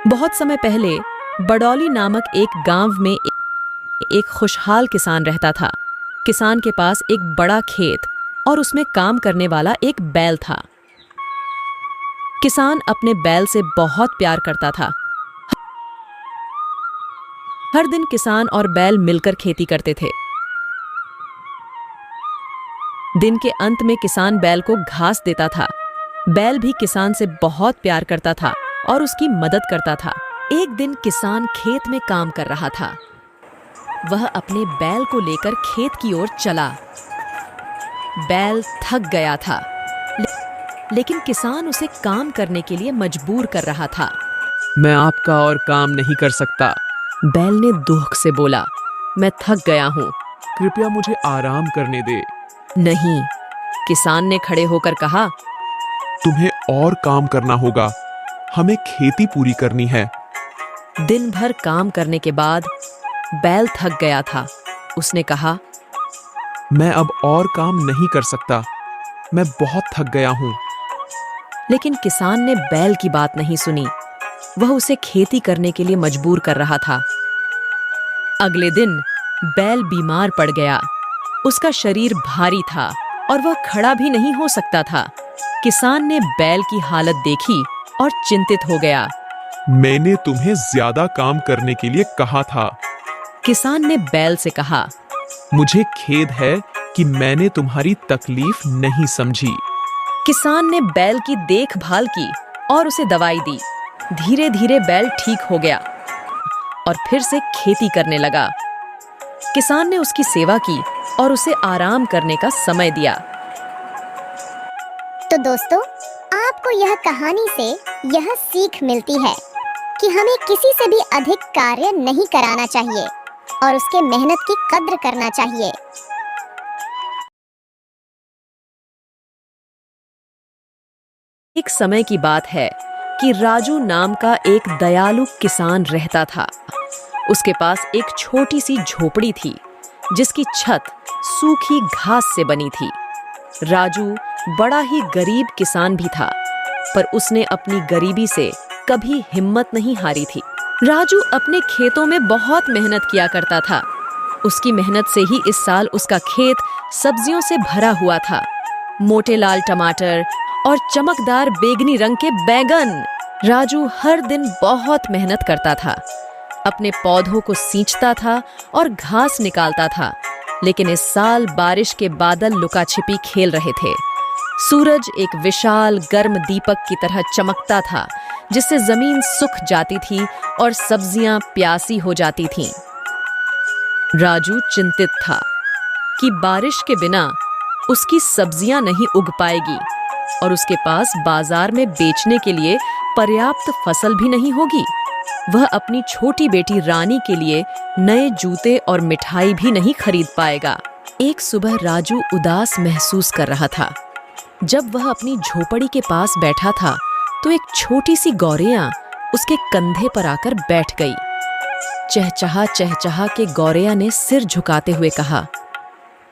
बहुत समय पहले बडौली नामक एक गांव में एक खुशहाल किसान रहता था। किसान के पास एक बड़ा खेत और उसमें काम करने वाला एक बैल था। किसान अपने बैल से बहुत प्यार करता था। हर दिन किसान और बैल मिलकर खेती करते थे। दिन के अंत में किसान बैल को घास देता था। बैल भी किसान से बहुत प्यार करता था और उसकी मदद करता था। एक दिन किसान खेत में काम कर रहा था। वह अपने बैल को लेकर खेत की ओर चला। बैल थक गया था, लेकिन किसान उसे काम करने के लिए मजबूर कर रहा था। मैं आपका और काम नहीं कर सकता। बैल ने दुख से बोला, मैं थक गया हूँ। कृपया मुझे आराम करने दे। नहीं, किसान ने खड़े होकर कहा, तुम्हें और काम करना होगा। हमें खेती पूरी करनी है। दिन भर काम करने के बाद बैल थक गया था। उसने कहा, मैं अब और काम नहीं कर सकता। मैं बहुत थक गया हूँ। लेकिन किसान ने बैल की बात नहीं सुनी। वह उसे खेती करने के लिए मजबूर कर रहा था। अगले दिन बैल बीमार पड़ गया। उसका शरीर भारी था और वह खड़ा भी नहीं हो सकता था। किसान ने बैल की हालत देखी और चिंतित हो गया। मैंने तुम्हें ज्यादा काम करने के लिए कहा था। किसान ने बैल से कहा, मुझे खेद है कि मैंने तुम्हारी तकलीफ नहीं समझी। किसान ने बैल की देखभाल की और उसे दवाई दी। धीरे धीरे बैल ठीक हो गया और फिर से खेती करने लगा। किसान ने उसकी सेवा की और उसे आराम करने का समय दिया। तो दोस्तों, आपको यह कहानी से यह सीख मिलती है कि हमें किसी से भी अधिक कार्य नहीं कराना चाहिए और उसके मेहनत की कद्र करना चाहिए। एक समय की बात है कि राजू नाम का एक दयालु किसान रहता था। उसके पास एक छोटी सी झोपड़ी थी जिसकी छत सूखी घास से बनी थी। राजू बड़ा ही गरीब किसान भी था, पर उसने अपनी गरीबी से कभी हिम्मत नहीं हारी थी। राजू अपने खेतों में बहुत मेहनत किया करता था। उसकी मेहनत से ही इस साल उसका खेत सब्जियों से भरा हुआ था। मोटे लाल टमाटर और चमकदार बैंगनी रंग के बैंगन। राजू हर दिन बहुत मेहनत करता था। अपने पौधों को सींचता था और घास निकालता था। लेकिन इस साल बारिश के बादल लुका छिपी खेल रहे थे। सूरज एक विशाल गर्म दीपक की तरह चमकता था, जिससे जमीन सूख जाती थी और सब्जियां प्यासी हो जाती थीं। राजू चिंतित था कि बारिश के बिना उसकी सब्जियां नहीं उग पाएगी और उसके पास बाजार में बेचने के लिए पर्याप्त फसल भी नहीं होगी। वह अपनी छोटी बेटी रानी के लिए नए जूते और मिठाई भी नहीं खरीद पाएगा। एक सुबह राजू उदास महसूस कर रहा था। जब वह अपनी झोपड़ी के पास बैठा था तो एक छोटी सी गौरैया उसके कंधे पर आकर बैठ गई। चहचहा के गौरैया ने सिर झुकाते हुए कहा,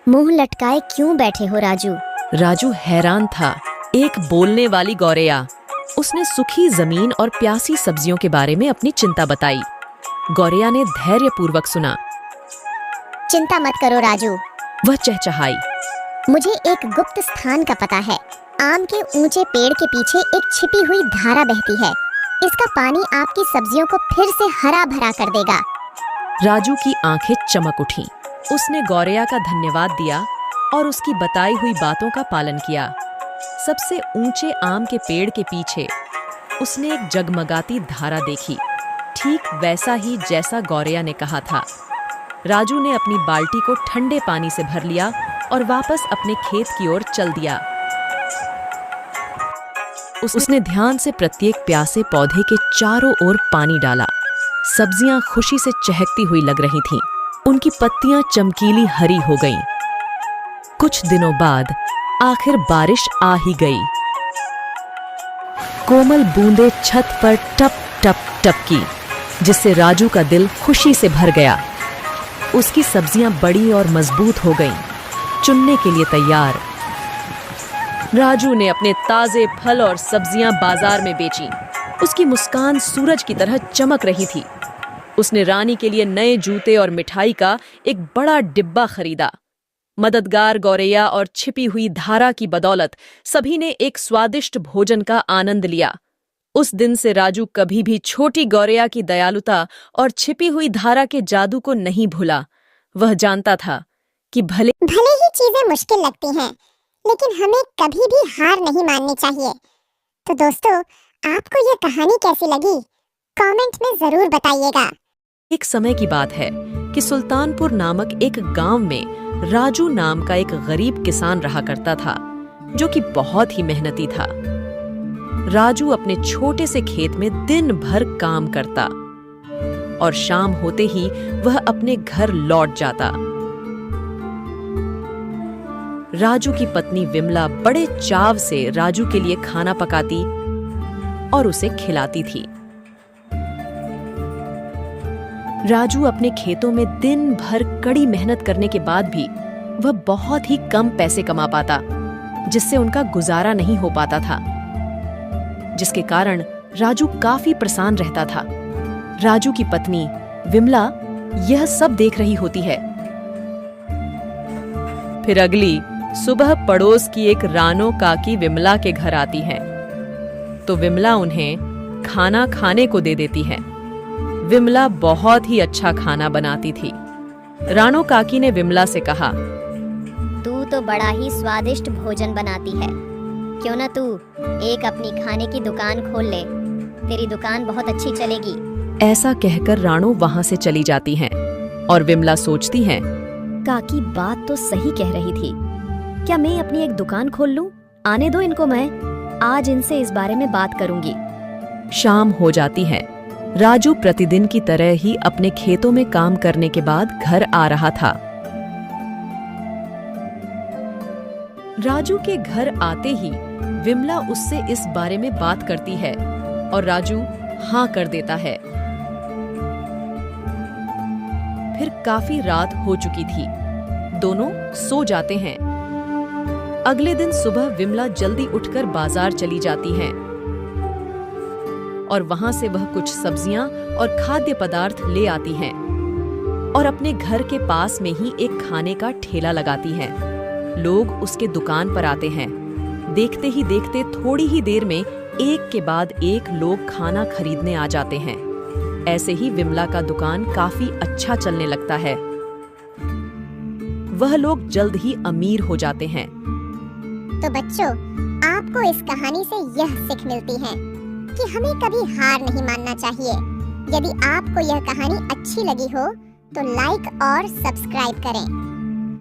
मुंह लटकाए क्यों बैठे हो राजू? राजू हैरान था। एक बोलने वाली गौरैया। उसने सूखी जमीन और प्यासी सब्जियों के बारे में अपनी चिंता बताई। गौरैया ने धैर्यपूर्वक सुना। चिंता मत करो राजू, वह चहचहाई, मुझे एक गुप्त स्थान का पता है। आम के ऊंचे पेड़ के पीछे एक छिपी हुई धारा बहती है। इसका पानी आपकी सब्जियों को फिर से हरा भरा कर देगा। राजू की आंखें चमक उठीं। उसने गौरैया का धन्यवाद दिया और उसकी बताई हुई बातों का पालन किया। सबसे ऊंचे आम के पेड़ के पीछे उसने एक जगमगाती धारा देखी, ठीक वैसा ही जैसा गौरैया ने कहा था। राजू ने अपनी बाल्टी को ठंडे पानी से भर लिया और वापस अपने खेत की ओर चल दिया। उसने ध्यान से प्रत्येक प्यासे पौधे के चारों ओर पानी डाला। सब्जियां खुशी से चहकती हुई लग रही थीं। उनकी पत्तियां चमकीली हरी हो गईं। कुछ दिनों बाद आखिर बारिश आ ही गई। कोमल बूंदें छत पर टप टप टपकी, जिससे राजू का दिल खुशी से भर गया। उसकी सब्जियां बड़ी और मजबूत हो गईं, चुनने के लिए तैयार। राजू ने अपने ताजे फल और सब्जियां बाजार में बेची। उसकी मुस्कान सूरज की तरह चमक रही थी। उसने रानी के लिए नए जूते और मिठाई का एक बड़ा डिब्बा खरीदा। मददगार गौरैया और छिपी हुई धारा की बदौलत सभी ने एक स्वादिष्ट भोजन का आनंद लिया। उस दिन से राजू कभी भी छोटी गौरैया की दयालुता और छिपी हुई धारा के जादू को नहीं भूला। वह जानता था कि भले ही चीजें मुश्किल लगती हैं, लेकिन हमें कभी भी हार नहीं माननी चाहिए। तो दोस्तों, आपको यह कहानी कैसी लगी? कमेंट में जरूर बताइएगा। एक समय की बात है कि सुल्तानपुर नामक एक गांव में राजू नाम का एक गरीब किसान रहा करता था, जो कि बहुत ही मेहनती था। राजू अपने छोटे से खेत में दिन भर काम करता और शाम होते ही वह अपने घर लौट जाता। राजू की पत्नी विमला बड़े चाव से राजू के लिए खाना पकाती और उसे खिलाती थी। राजू अपने खेतों में दिन भर कड़ी मेहनत करने के बाद भी वह बहुत ही कम पैसे कमा पाता, जिससे उनका गुजारा नहीं हो पाता था, जिसके कारण राजू काफी परेशान रहता था। राजू की पत्नी विमला यह सब देख रही होती है। फिर अगली सुबह पड़ोस की एक रानो काकी विमला के घर आती है, तो विमला उन्हें खाना खाने को दे देती है। विमला बहुत ही अच्छा खाना बनाती थी। रानो काकी ने विमला से कहा, तू तो बड़ा ही स्वादिष्ट भोजन बनाती है, क्यों ना तू एक अपनी खाने की दुकान खोल ले, तेरी दुकान बहुत अच्छी चलेगी। ऐसा कहकर रानो वहां से चली जाती हैं और विमला सोचती है, काकी बात तो सही कह रही थी, क्या मैं अपनी एक दुकान खोल लूं? आने दो इनको, मैं आज इनसे इस बारे में बात करूंगी। शाम हो जाती है। राजू प्रतिदिन की तरह ही अपने खेतों में काम करने के बाद घर आ रहा था। राजू के घर आते ही विमला उससे इस बारे में बात करती है और राजू हाँ कर देता है। फिर काफी रात हो चुकी थी, दोनों सो जाते हैं। अगले दिन सुबह विमला जल्दी उठकर बाजार चली जाती हैं और वहां से वह कुछ सब्जियां और खाद्य पदार्थ ले आती हैं और अपने घर के पास में ही एक खाने का ठेला लगाती हैं। लोग उसके दुकान पर आते हैं। देखते ही देखते थोड़ी ही देर में एक के बाद एक लोग खाना खरीदने आ जाते हैं। ऐसे ही विमला का दुकान काफी अच्छा चलने लगता है। वह लोग जल्द ही अमीर हो जाते हैं। तो बच्चों, आपको इस कहानी से यह सीख मिलती है कि हमें कभी हार नहीं मानना चाहिए। यदि आपको यह कहानी अच्छी लगी हो तो लाइक और सब्सक्राइब करें।